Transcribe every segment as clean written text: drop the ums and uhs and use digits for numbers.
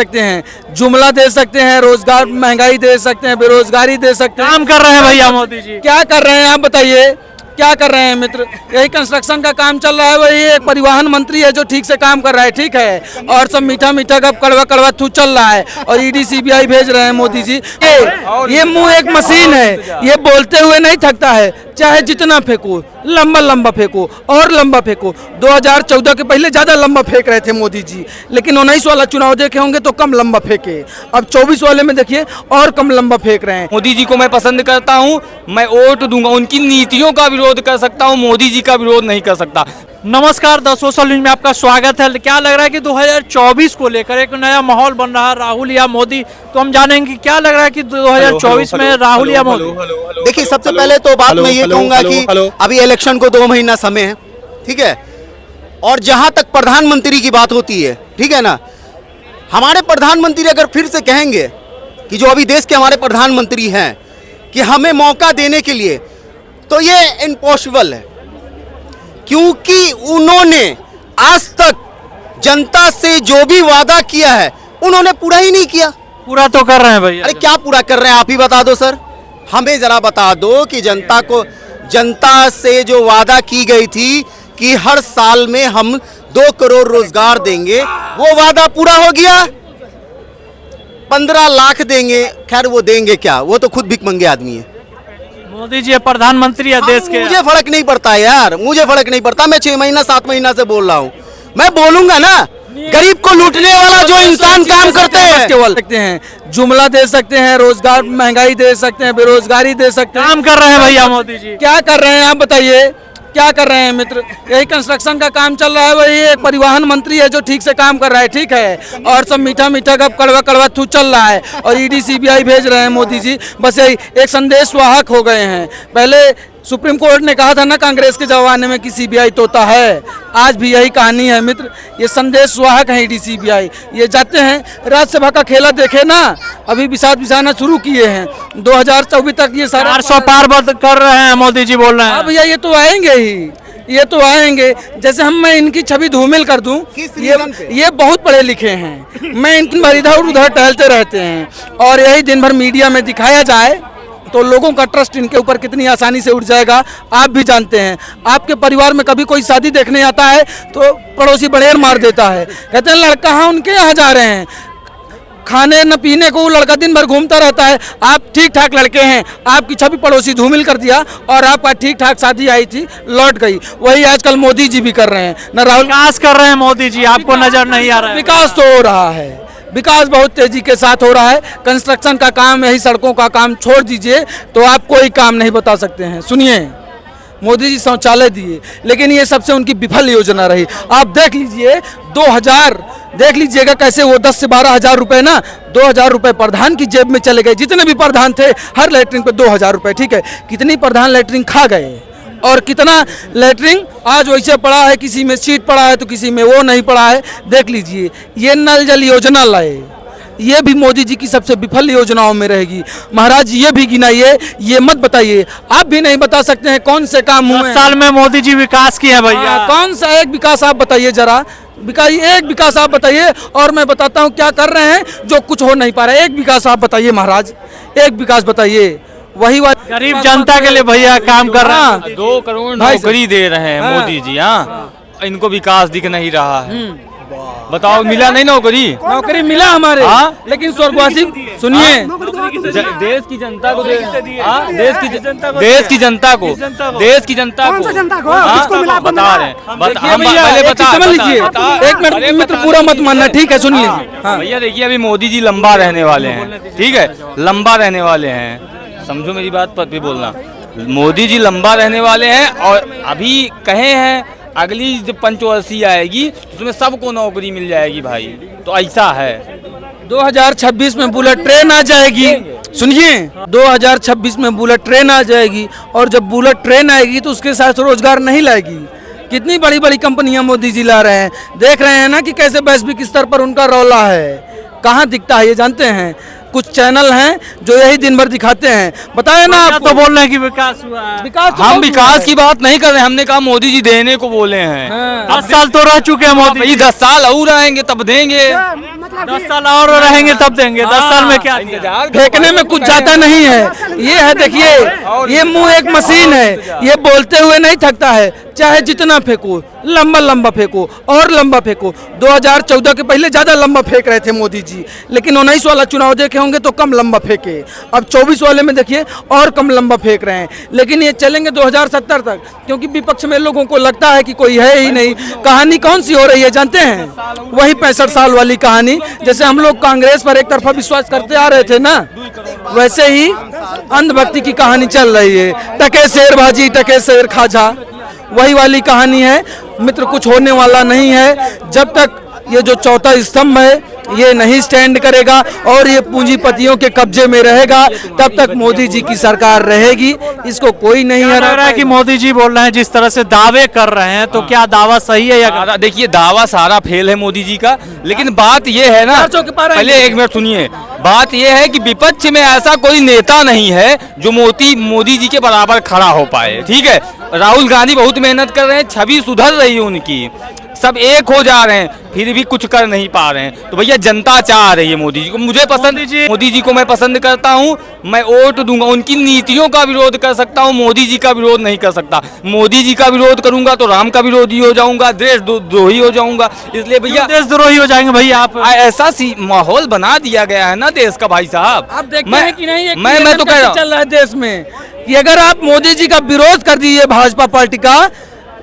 सकते हैं, जुमला दे सकते हैं, रोजगार महंगाई दे सकते हैं, बेरोजगारी दे सकते हैं। काम कर रहे हैं भैया मोदी जी। क्या कर रहे हैं आप बताइए, क्या कर रहे हैं मित्र? यही कंस्ट्रक्शन का काम चल रहा है, वही एक परिवहन मंत्री है जो ठीक से काम कर रहा है, ठीक है। और सब मीठा मीठा गप कड़वा कड़वा थू चल रहा है और ईडी सीबीआई भेज रहे हैं मोदी जी। ये मुंह एक मशीन है, ये बोलते हुए नहीं थकता है, चाहे जितना फेंको, लंबा लंबा फेंको और लंबा फेंको। 2014 के पहले ज्यादा लंबा फेंक रहे थे मोदी जी, लेकिन 19 वाला चुनाव देखे होंगे तो कम लंबा फेंके। अब 24 वाले में देखिए और कम लंबा फेंक रहे हैं। मोदी जी को मैं पसंद करता हूं, मैं वोट दूंगा, उनकी नीतियों का विरोध कर सकता हूं, मोदी जी का विरोध नहीं कर सकता। नमस्कार, द सोशल न्यूज में आपका स्वागत है। क्या लग रहा है कि 2024 को लेकर एक नया माहौल बन रहा है, राहुल या मोदी? तो हम जानेंगे क्या लग रहा है कि 2024 में राहुल या मोदी। देखिए, सबसे पहले तो बात मैं ये कहूंगा कि अभी इलेक्शन को 2 महीना समय है, ठीक है। और जहां तक प्रधानमंत्री की बात होती है, ठीक है ना, हमारे प्रधानमंत्री अगर फिर से कहेंगे कि जो अभी देश के हमारे प्रधानमंत्री हैं कि हमें मौका देने के लिए, तो ये इम्पॉसिबल है, क्योंकि उन्होंने आज तक जनता से जो भी वादा किया है उन्होंने पूरा ही नहीं किया। पूरा तो कर रहे हैं भैया। अरे क्या पूरा कर रहे हैं, आप ही बता दो सर, हमें जरा बता दो कि जनता से जो वादा की गई थी कि हर साल में हम 2 करोड़ रोजगार देंगे, वो वादा पूरा हो गया? 15 लाख देंगे, खैर वो देंगे क्या, वो तो खुद भिखमंगे आदमी है। मोदी जी प्रधानमंत्री है देश के। मुझे फर्क नहीं पड़ता यार, मुझे फर्क नहीं पड़ता। मैं 6 महीना 7 महीना से बोल रहा हूँ, मैं बोलूंगा ना। गरीब को लूटने वाला जो इंसान काम करते हैं, केवल सकते हैं, जुमला दे सकते हैं, रोजगार महंगाई दे सकते हैं, बेरोजगारी दे सकते हैं। काम कर रहे हैं भैया मोदी जी। क्या कर रहे हैं आप बताइए, क्या कर रहे हैं मित्र? यही कंस्ट्रक्शन का काम चल रहा है, वही एक परिवहन मंत्री है जो ठीक से काम कर रहा है, ठीक है। और सब मीठा मीठा गप कड़वा कड़वा थू चल रहा है और ईडी सीबीआई भेज रहे हैं मोदी जी। बस यही एक संदेश वाहक हो गए हैं। पहले सुप्रीम कोर्ट ने कहा था ना कांग्रेस के जमाने में कि सीबीआई तोता है, आज भी यही कहानी है मित्र। ये संदेश वाहक है ईडी सीबीआई, ये जाते हैं। राज्यसभा का खेला देखे ना, अभी बिसाना शुरू किए हैं, 2024 तक ये सारा 400 पार कर रहे हैं मोदी जी बोल रहे हैं। अब भैया ये तो आएंगे ही, ये तो आएंगे। जैसे मैं इनकी छवि धूमिल कर दूं, ये बहुत पढ़े लिखे हैं, मैं इनकी भर इधर उधर टहलते रहते हैं और यही दिन भर मीडिया में दिखाया जाए तो लोगों का ट्रस्ट इनके ऊपर कितनी आसानी से उठ जाएगा आप भी जानते हैं। आपके परिवार में कभी कोई शादी देखने आता है तो पड़ोसी बड़ेर मार देता है, कहते हैं लड़का हाँ उनके यहाँ जा रहे हैं, खाने न पीने को लड़का दिन भर घूमता रहता है। आप ठीक ठाक लड़के हैं, आपकी छवि पड़ोसी धूमिल कर दिया और आपका ठीक ठाक शादी आई थी लौट गई। वही आजकल मोदी जी भी कर रहे हैं न, राहुल विकास कर रहे हैं मोदी जी, आपको नजर नहीं आ रहा है? विकास तो हो रहा है, विकास बहुत तेजी के साथ हो रहा है। कंस्ट्रक्शन का काम, यही सड़कों का काम छोड़ दीजिए तो आप कोई काम नहीं बता सकते हैं। सुनिए, मोदी जी शौचालय दिए, लेकिन ये सबसे उनकी विफल योजना रही। आप देख लीजिए 2000, देख लीजिएगा कैसे वो 10 से 12 हजार रुपए ना, 2000 रुपए प्रधान की जेब में चले गए। जितने भी प्रधान थे हर लेटरिन पे 2000 रुपए, ठीक है। कितनी प्रधान लेटरिन खा गए और कितना लेटरिन आज वैसे पड़ा है, किसी में सीट पड़ा है तो किसी में वो नहीं पड़ा है। देख लीजिए, ये नल जल योजना लाए, ये भी मोदी जी की सबसे विफल योजनाओं में रहेगी। महाराज ये भी गिनाइए, ये मत बताइए, आप भी नहीं बता सकते हैं कौन से काम हुए 10 साल में मोदी जी विकास किया भैया। कौन सा एक विकास आप बताइए जरा, एक विकास आप बताइए और मैं बताता हूँ क्या कर रहे हैं जो कुछ हो नहीं पा रहा है। एक विकास आप बताइए महाराज, एक विकास बताइए। वही बात, गरीब जनता के लिए भैया काम कर रहा है। 2 करोड़ नौकरी दे रहे हैं मोदी जी, हाँ, इनको विकास दिख नहीं रहा है। बताओ, मिला नहीं नौकरी? नौकरी मिला हमारे, लेकिन स्वर्गवासी सुनिए, देश की जनता को, देश की जनता को बता रहे हैं। समझ लीजिए, एक मिनट मित्र, पूरा मत मानना, ठीक है, सुन लीजिए। भैया देखिए, अभी मोदी जी लंबा रहने वाले हैं, ठीक है, लंबा रहने वाले हैं, समझो मेरी बात पर भी बोलना। मोदी जी लंबा रहने वाले हैं और अभी कहे हैं अगली जब पंचवर्षीय आएगी उसमें सबको नौकरी मिल जाएगी भाई, तो ऐसा है। 2026 में बुलेट ट्रेन आ जाएगी, सुनिए, 2026 में बुलेट ट्रेन आ जाएगी और जब बुलेट ट्रेन आएगी तो उसके साथ रोजगार नहीं लाएगी। कितनी बड़ी बड़ी कंपनियां मोदी जी ला रहे हैं, देख रहे हैं ना कि कैसे वैश्विक स्तर पर उनका रौला है। कहाँ दिखता है ये जानते हैं? कुछ चैनल हैं जो यही दिन भर दिखाते हैं। बताए ना, आप तो बोल रहे हैं कि विकास हुआ है। विकास तो हम विकास की बात नहीं कर रहे, हमने कहा मोदी जी देने को बोले हैं। 10 साल तो रह चुके हैं मोदी, 10 साल और आएंगे तब देंगे। 10 साल और रहेंगे तब देंगे, 10 साल में क्या दिया? फेंकने में कुछ जाता नहीं है। ये है देखिए, ये मुंह एक मशीन है, ये बोलते हुए नहीं थकता है। चाहे जितना फेंको, लंबा लंबा फेंको और लंबा फेंको। 2014 के पहले ज्यादा लंबा फेंक रहे थे मोदी जी, लेकिन 19 वाला चुनाव देखे होंगे तो कम लंबा फेंके। अब 24 वाले में देखिए और कम लंबा फेंक रहे हैं, लेकिन ये चलेंगे 2070 तक, क्योंकि विपक्ष में लोगों को लगता है कि कोई है ही नहीं। कहानी कौन सी हो रही है जानते हैं? वही 65 साल वाली कहानी। जैसे हम लोग कांग्रेस पर एक तरफा विश्वास करते आ रहे थे ना, वैसे ही अंधभक्ति की कहानी चल रही है। टके शेर भाजी, टके शेर खाजा, वही वाली कहानी है मित्र। कुछ होने वाला नहीं है जब तक ये जो चौथा स्तंभ है ये नहीं स्टैंड करेगा और ये पूंजीपतियों के कब्जे में रहेगा, तब तक मोदी जी की सरकार रहेगी। इसको कोई नहीं हरा लग रहा है कि मोदी जी बोल रहे हैं जिस तरह से दावे कर रहे हैं, तो क्या दावा सही है या गलत? देखिए दावा सारा फेल है मोदी जी का, लेकिन बात ये है ना, 400 के पार पहले एक मिनट सुनिए। बात ये है कि विपक्ष में ऐसा कोई नेता नहीं है जो मोदी जी के बराबर खड़ा हो पाए। ठीक है, राहुल गांधी बहुत मेहनत कर रहे हैं, छवि सुधर रही है उनकी, सब एक हो जा रहे हैं, फिर भी कुछ कर नहीं पा रहे हैं। तो भैया जनता चाह रही है मोदी जी को। मुझे पसंद, मोदी जी को मैं पसंद करता हूं, मैं वोट दूंगा। उनकी नीतियों का विरोध कर सकता हूं, मोदी जी का विरोध नहीं कर सकता। मोदी जी का विरोध करूंगा तो राम का विरोधी हो जाऊंगा, देशद्रोही हो जाऊंगा। इसलिए भैया देशद्रोही हो जाएंगे भैया आप? ऐसा माहौल बना दिया गया है ना देश का भाई साहब। आप देखते हैं कि नहीं, मैं तो कह रहा हूं चल रहा है देश में कि अगर आप मोदी जी का विरोध कर दीजिए भाजपा पार्टी का,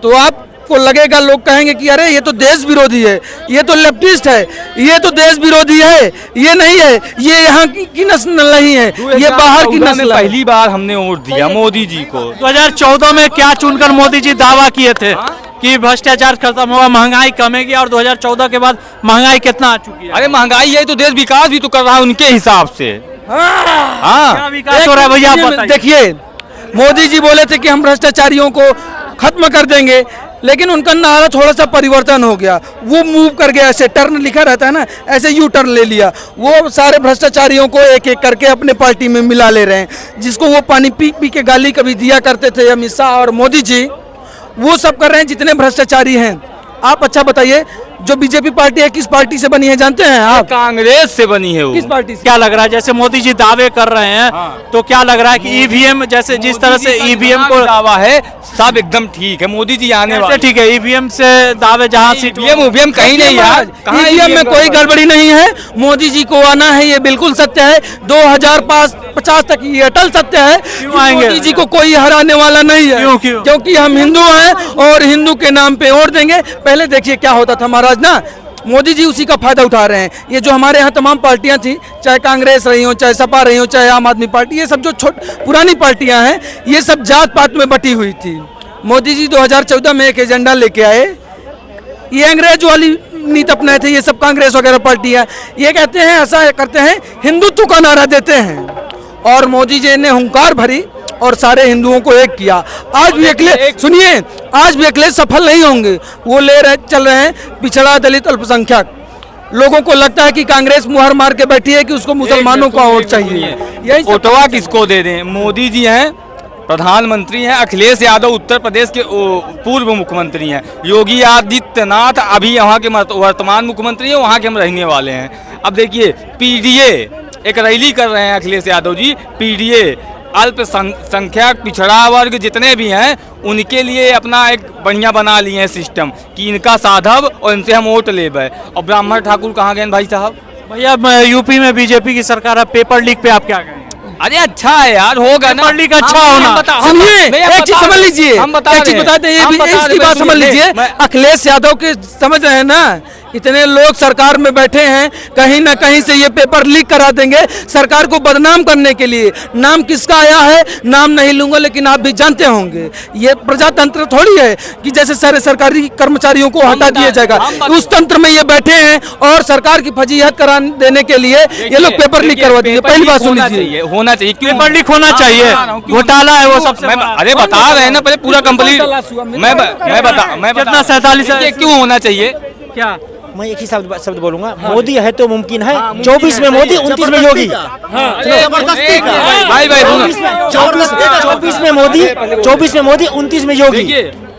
तो आपको लगेगा, लोग कहेंगे कि अरे ये तो देश विरोधी है, ये तो लेफ्टिस्ट है, ये तो देश विरोधी है। ये नहीं है, ये यहाँ की नस्ल नहीं है, ये बाहर की नस्ल है। पहली बार हमने वोट दिया मोदी जी को। 2014 में क्या चुनकर मोदी जी दावा किए थे कि भ्रष्टाचार खत्म होगा, महंगाई कमेगी, और 2014 के बाद महंगाई कितना आ चुकी है? अरे महंगाई है तो देश विकास भी तो कर रहा है उनके हिसाब से। हाँ, क्या विकास हो रहा है भैया आप बताइए। देखिए, मोदी जी बोले थे कि हम भ्रष्टाचारियों को खत्म कर देंगे, लेकिन उनका नारा थोड़ा सा परिवर्तन हो गया। वो मूव कर गया, ऐसे टर्न लिखा रहता है ना, ऐसे यू टर्न ले लिया। वो सारे भ्रष्टाचारियों को एक एक करके अपने पार्टी में मिला ले रहे हैं। जिसको वो पानी पी पी के गाली कभी दिया करते थे अमित शाह और मोदी जी, वो सब कर रहे हैं जितने भ्रष्टाचारी हैं। आप अच्छा बताइए, जो बीजेपी पार्टी है किस पार्टी से बनी है जानते हैं आप? कांग्रेस से बनी है वो। किस पार्टी से? क्या लग रहा है, जैसे मोदी जी दावे कर रहे हैं, तो क्या लग रहा है कि ईवीएम, जैसे जिस तरह से ईवीएम को दावा है सब एकदम ठीक है, मोदी जी आने वाले। ठीक है, ईवीएम से दावे जहां सीट ईवीएम कहीं नहीं यार, ईवीएम में कोई गड़बड़ी नहीं है। मोदी जी को आना है, ये बिल्कुल सत्य है। 2050 तक ये अटल सत्य है कि आएंगे? मोदी जी को कोई हराने वाला नहीं है। क्यों? क्योंकि हम हिंदू हैं और हिंदू के नाम पे वोट देंगे। पहले देखिए क्या होता था महाराज ना, मोदी जी उसी का फायदा उठा रहे हैं। ये जो हमारे यहाँ तमाम पार्टियां थी, चाहे कांग्रेस रही हो, चाहे सपा रही हो, चाहे आम आदमी पार्टी, ये सब जो पुरानी पार्टियां हैं, ये सब जात पात में बटी हुई थी। मोदी जी 2014 में एक एजेंडा लेके आए, ये अंग्रेज वाली नीति अपनाए थे। ये सब कांग्रेस वगैरह पार्टियां ये कहते हैं, ऐसा करते हैं, हिंदुत्व का नारा देते हैं, और मोदी जी ने हुंकार भरी और सारे हिंदुओं को एक किया। आज भी अकेले, सुनिए, आज भी अकेले सफल नहीं होंगे। वो चल रहे हैं पिछड़ा, दलित, अल्पसंख्यक। लोगों को लगता है कि कांग्रेस मुहर मार के बैठी है कि उसको मुसलमानों का वोट चाहिए। यही वोटवा किसको दे दें? मोदी जी हैं, प्रधानमंत्री हैं, अखिलेश यादव उत्तर प्रदेश के पूर्व मुख्यमंत्री हैं, योगी आदित्यनाथ अभी यहाँ के वर्तमान मुख्यमंत्री हैं, वहाँ के हम रहने वाले हैं। अब देखिए, पीडीए एक रैली कर रहे हैं अखिलेश यादव जी। पीडीए अल्पसंख्यक पिछड़ा वर्ग जितने भी हैं उनके लिए अपना एक बढ़िया बना लिए हैं सिस्टम कि इनका साधव और इनसे हम वोट ले बैं। और ब्राह्मण ठाकुर कहाँ गए भाई साहब? भैया यूपी में बीजेपी की सरकार है, पेपर लीक पे आप क्या कहेंगे? अरे अच्छा है यार, होगा ना, पेपर लीक अच्छा होना। सुनिए, एक चीज समझ लीजिए, एक चीज बताते हैं, इसकी बात समझ लीजिए। अखिलेश यादव के समझ रहे हैं ना, इतने लोग सरकार में बैठे हैं, कहीं ना कहीं से ये पेपर लीक करा देंगे सरकार को बदनाम करने के लिए। नाम किसका आया है, नाम नहीं लूंगा, लेकिन आप भी जानते होंगे ये प्रजातंत्र थोड़ी है कि जैसे सारे सरकारी कर्मचारियों को हटा दिया जाएगा। उस तंत्र में ये बैठे हैं और सरकार की फजीहत करा देने के लिए ये लोग पेपर लीक करवा देंगे। पहली बात सुन लीजिए, होना चाहिए, पेपर लीक होना चाहिए, घोटाला है वो सबसे। अरे बता रहे हैं ना, पहले पूरा कंप्लीट मैं कितना 47 क्यों होना चाहिए? क्या मैं एक ही शब्द बोलूंगा, मोदी है तो मुमकिन है। 24 में मोदी, 29 में योगी। भाई 24 में मोदी, 29 में योगी।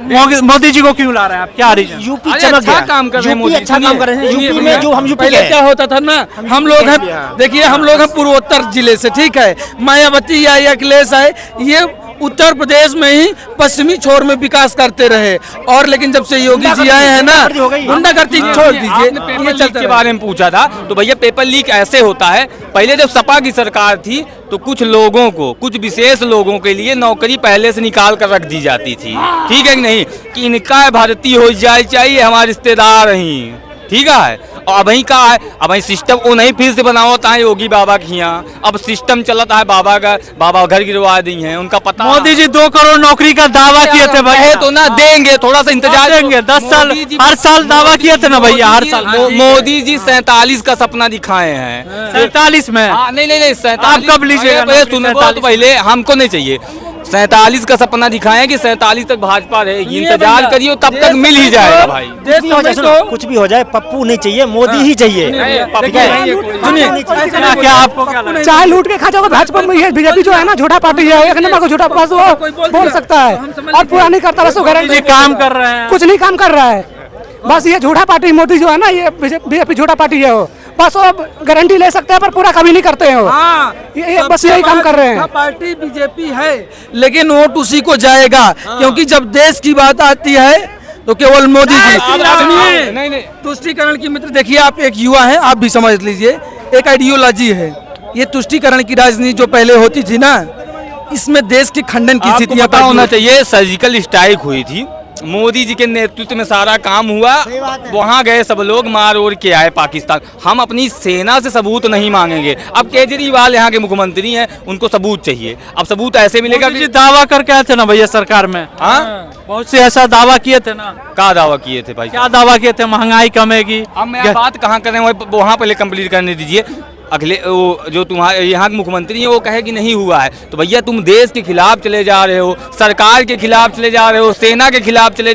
मोदी जी को क्यों ला रहे हैं आप, क्या रीजन? यूपी अरे चमक अच्छा गया, काम कर रहे हैं यूपी मोदी, अच्छा सुनिए, काम कर रहे हैं। सुनिए, यूपी सुनिए, में जो हम यूपी पहले के क्या होता था ना, हम लोग हैं, देखिए हम लोग हैं पूर्वोत्तर जिले से, ठीक है, मायावती आई, अखिलेश आए, ये उत्तर प्रदेश में ही पश्चिमी छोर में विकास करते रहे, और लेकिन जब से योगी जी आए हैं ना, गुंडागर्दी हो गई। गुंडागर्दी छोड़ दीजिए, आपने पेपर ये लीक चलता के रहा। बारे में पूछा था, तो भैया पेपर लीक ऐसे होता है, पहले जब सपा की सरकार थी तो कुछ लोगों को, कुछ विशेष लोगों के लिए नौकरी पहले से निकाल कर रख दी जाती थी, ठीक है कि नहीं, कि इनका भारतीय हो जाए, चाहिए हमारे रिश्तेदार ही, ठीक है। और अब का है, अब सिस्टम वो नहीं फिर से बनावता है योगी बाबा के यहाँ, अब सिस्टम चलता है बाबा का, बाबा घर गिरवा दी हैं, उनका पता। मोदी जी 2 करोड़ नौकरी का दावा किए थे भैया, तो ना देंगे, थोड़ा सा इंतजार देंगे 10 साल, हर साल दावा किए थे ना भैया, हर साल। मोदी जी 47 का सपना दिखाए हैं 47 में नहीं नहीं नहीं 47 आप कब लीजिएगा अरे नौकरी? सुनो 47 तो पहले, हमको नहीं चाहिए, 47 का सपना दिखाएं कि 47 तक भाजपा रहेगी, इंतजार करिए तब तक मिल ही जाएगा भाई। कुछ भी हो जाए, सुनो, कुछ भी हो जाए, पप्पू नहीं चाहिए, मोदी ही चाहिए। क्या आपको क्या लगता है? चाहे लूट के खा जाओगे भाजपा में, ये बीजेपी जो है ना झूठा पार्टी है, एक नंबर का झूठा, बस वो बोल सकता है और पूरा नहीं करता, बस वो मोदी गारंटी जी काम कर रहे हैं, कुछ नहीं काम कर रहा है, बस ये झूठा पार्टी मोदी जो है ना, ये बीजेपी झूठा पार्टी है, वो बस वो गारंटी ले सकते हैं पर पूरा कभी नहीं करते हैं वो। हाँ, ये बस यही काम कर रहे हैं। पार्टी बीजेपी है, लेकिन वोट उसी को जाएगा, क्योंकि जब देश की बात आती है तो केवल मोदी जी। सुनिए, नहीं नहीं तुष्टीकरण की मित्र, देखिए आप एक युवा हैं, आप भी समझ लीजिए, एक आइडियोलॉजी है ये तुष्टीकरण की राजनीति जो पहले होती थी ना, इसमें देश के खंडन की आपको स्थितियां पता पैदा होना होती चाहिए, सर्जिकल स्ट्राइक हुई थी, मोदी जी के नेतृत्व में सारा काम हुआ, वहां गए सब लोग, मार ओर के आए पाकिस्तान। हम अपनी सेना से सबूत नहीं मांगेंगे, अब केजरीवाल यहाँ के मुख्यमंत्री हैं, उनको सबूत चाहिए, अब सबूत ऐसे मिलेगा मोदी जी कि दावा करके आए थे ना भैया सरकार में, हाँ बहुत से ऐसा दावा किए थे ना, क्या दावा किए थे भाई? क्या दावा किए थे? महंगाई कमेगी। अब मैं बात कहाँ कर रहे हैं, वहाँ पहले कंप्लीट करने दीजिए। अगले वो जो तुम्हारे यहाँ के मुख्यमंत्री हैं वो कहे कि नहीं हुआ है, तो भैया तुम देश के खिलाफ चले जा रहे हो, सरकार के खिलाफ चले जा रहे हो, सेना के खिलाफ चले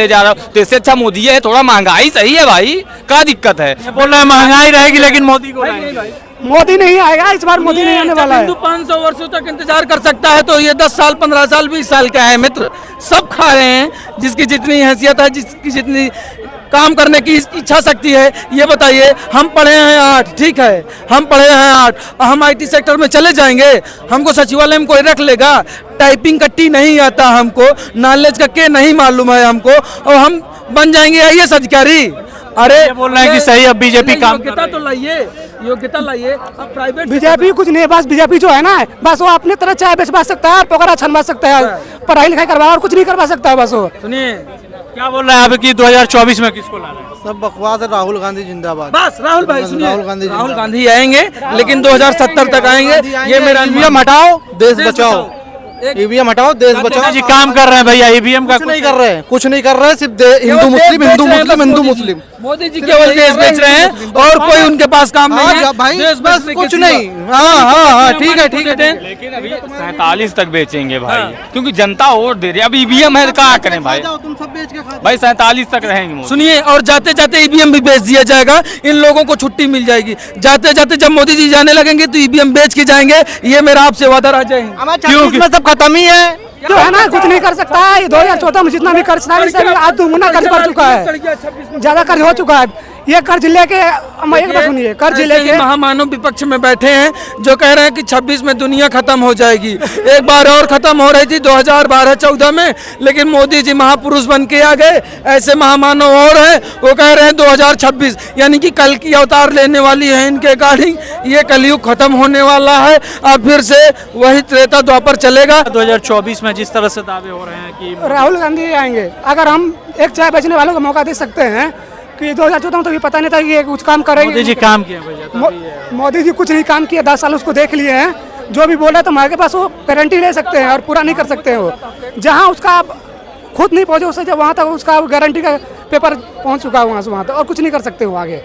जा रहे हो, तो इससे अच्छा मोदी है, थोड़ा महंगाई सही है भाई, क्या दिक्कत है? बोल रहे हैं महंगाई रहेगी लेकिन मोदी को लाएंगे। मोदी नहीं आएगा इस बार, मोदी नहीं आने वाला है। हिंदू 500 वर्षों तक इंतजार कर सकता है, तो ये 10 साल 15 साल 20 साल का है मित्र, सब खा रहे हैं, जिसकी जितनी हैसियत है, जिसकी जितनी काम करने की इच्छा शक्ति है। ये बताइए, हम पढ़े हैं 8, ठीक है, हम पढ़े हैं 8, हम IT सेक्टर में चले जाएंगे, हमको सचिवालय में कोई रख लेगा, टाइपिंग का टी नहीं आता हमको, नॉलेज का के नहीं मालूम है हमको, और हम बन जाएंगे IAS अधिकारी। अरे ये बोल रहे हैं कि सही, अब बीजेपी काम कर योग्यता तो लाइए, योग्यता लाइए। अब प्राइवेट बीजेपी कुछ नहीं, बस बीजेपी जो है ना, बस वो अपनी तरह चाय बेचवा सकता है और पोखरा छनवा सकता है, पढ़ाई लिखाई करवा और कुछ नहीं करवा सकता है, बस वो। सुनिए, क्या बोल रहे हैं आप कि 2024 में किसको ला रहे हैं? सब बकवास है, राहुल गांधी जिंदाबाद। बस राहुल भाई सुनिए, राहुल गांधी आएंगे, लेकिन 2070 तक आएंगे, ये मेरा ईवीएम हटाओ, देश बचाओ, ईवीएम हटाओ, देश बचाओ। जी काम कर रहे हैं भैया, ईवीएम का कुछ नहीं कर रहे हैं, कुछ नहीं कर रहे हैं, सिर्फ हिंदू मुस्लिम हिंदू मुस्लिम हिंदू मुस्लिम। मोदी जी केवल देश बेच रहे हैं और कोई उनके पास काम नहीं है। भाई देश बस बेचने कुछ के नहीं, सिवा। हाँ ठीक है ठीक है। लेकिन अभी 47 तक बेचेंगे भाई, क्योंकि जनता वोट दे रही है, अब ईवीएम है, क्या करें भाई? तुम सब बेच के खा भाई 47 तक रहेंगे मोदी। सुनिए, और जाते जाते ईवीएम भी बेच दिया जाएगा, इन लोगों को छुट्टी मिल जाएगी। जाते जाते जब मोदी जी जाने लगेंगे तो ईवीएम बेच के जाएंगे, ये मेरा आपसे वादा रह जाएगा। क्यों में सब खत्म ही है। जो है ना कुछ नहीं कर सकता है, 2014 में जितना भी कर्ज था, इससे आज दुगुना कर्ज बढ़ चुका है, ज्यादा कर्ज हो चुका है। ये कर्ज लेके, एक बात सुनिए, कर्ज लेके महामानव विपक्ष में बैठे हैं जो कह रहे हैं कि 26 में दुनिया खत्म हो जाएगी। एक बार और खत्म हो रही थी 2012-14 में, लेकिन मोदी जी महापुरुष बन के आ गए। ऐसे महामानव और हैं, वो कह रहे हैं 2026, यानी कि कल की अवतार लेने वाली है इनके अकॉर्डिंग। ये कलयुग खत्म होने वाला है, अब फिर से वही त्रेता द्वापर चलेगा। 2024 में जिस तरह से दावे हो रहे हैं कि राहुल गांधी आएंगे। अगर हम एक चाय बेचने वालों को मौका दे सकते हैं कि 2014 में तो ये पता नहीं था कि ये कुछ काम करेंगे। मोदी जी काम किए भैया, मोदी जी कुछ नहीं काम किया, 10 साल उसको देख लिए हैं, जो भी बोला तो हमारे पास वो गारंटी ले सकते हैं और पूरा नहीं कर सकते हैं। वो जहाँ उसका खुद नहीं पहुँचे उससे, जब वहाँ तक उसका गारंटी का पेपर पहुँच चुका है वहाँ से वहाँ तक, और कुछ नहीं कर सकते वो आगे।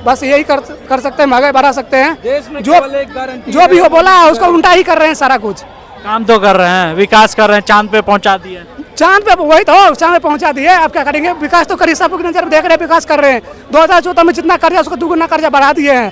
बस यही कर सकते हैं, महंगाई बढ़ा सकते हैं, जो भी हो बोला उसका उल्टा ही कर रहे हैं सारा कुछ। काम तो कर रहे हैं, विकास कर रहे हैं, चांद पे पहुंचा दिए, चांद पे वही तो चांद पे पहुंचा दिए। आप क्या करेंगे? विकास तो करिए, सब नजर देख रहे हैं, विकास कर रहे हैं। 2014 में जितना कर्जा उसको दुगुना कर्जा बढ़ा दिए हैं।